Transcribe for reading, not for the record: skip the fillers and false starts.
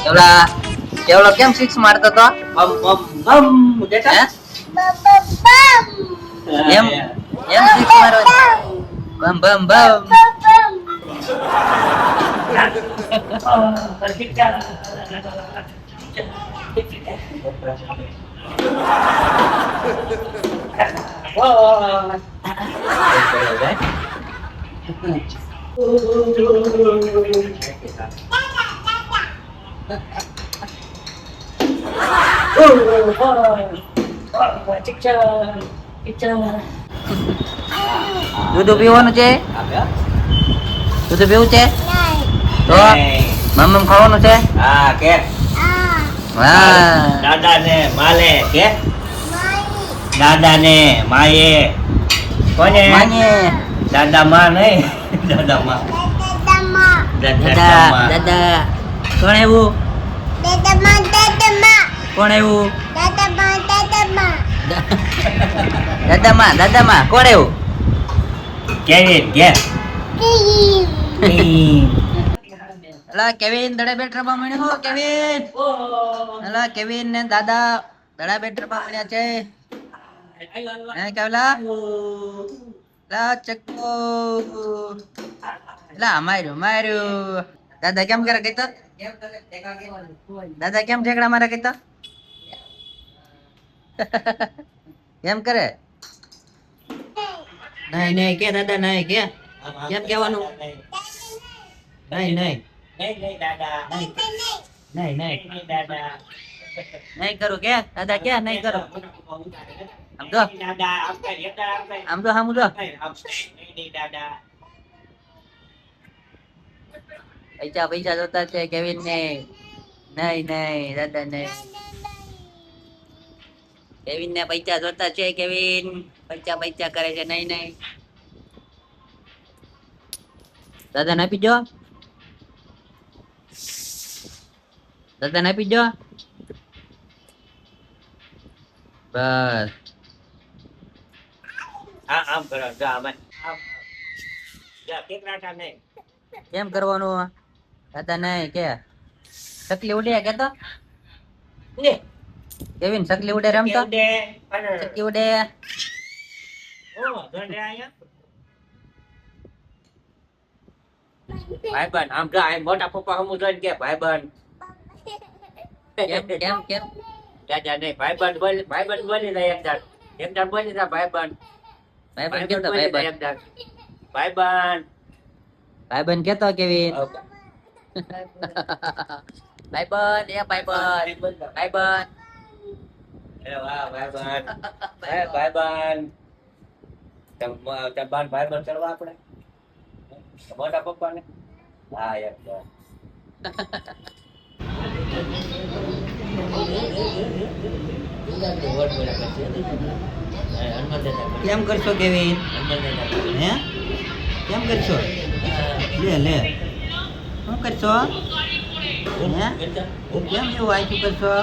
કેવલા કેવલો કેમ સિક્સ મારતો તો બમ બમ બમ બેટા એમ એમ સિક્સ મારો બમ બમ બમ દૂધ પીવાનું છે દૂધ પીવું છે તો મમ્મી ખાવાનું છે હા કે હા દાદા ને માલે કે દાદા ને માએ કોને માને દાદા માં નહીં દાદા માં દાદા દાદા કોણ આવ્યું કોણ આવ્યું દાદા માં કોણ આવ્યું કેવી કે અલા કેવિન દડે બેટ રમવા મળ્યો હો કેવિન અલા કેવિન ને દાદા દડા બેટ રમવા મળ્યા છે હે કેવલા લા ચક્કો લા માર્યું દાદા કેમ કરે કઈ તો દાદા કેમ ઠેકડા મારે કઈ તો કેમ કરે નહીં નહીં કે દાદા નહીં કે કેમ કેવાનું નહીં નહીં નહીં દાદા નહીં નહીં દાદા નહીં કરું કે દાદા કે નહીં કરું આમ તો દાદા આપણે લેતા આમ તો હામું તો નહીં દાદા પૈસા પૈસા જોતા છે કેવિન ને નહીં નહીં દાદા નહીં કેવિન ને પૈસા જોતા છે કેવિન પૈસા પૈસા કરે છે નહીં નહીં દાદા ના પીજો દાદા ના પીજો બસ આમ કરો જા અમે આમ જા કેટલા નહીં કેમ કરવાનું દાદા નહીં કે ચકલી ઉડે કે તો લે કેવિન ચકલી ઉડે રમતો દે ચકલી ઉડે ઓ ધંડે આયા ભાઈબંધ આમ જા આ મોટા પપ્પા હમુ જોઈને કે ભાઈબંધ કેમ કેમ કેમ દાદા નહીં ભાઈબંધ બોલી જાય એક દાડ બોલી જાય ભાઈબંધ ભાઈબંધ કેતો ભાઈબંધ ભાઈબંધ ભાઈબંધ કેતો કેવિન ભાઈબંધ એ ભાઈબંધ ભાઈબંધ એ વાહ ભાઈબંધ એ ભાઈબંધ તમ ભાઈબંધ કરવા આપણે મોટા પપ્પા ને હા યાર કેમ કરશો કેવિન હે કેમ કરશો લે લે શું કરશો હે કેમ એવું આયતું કરશો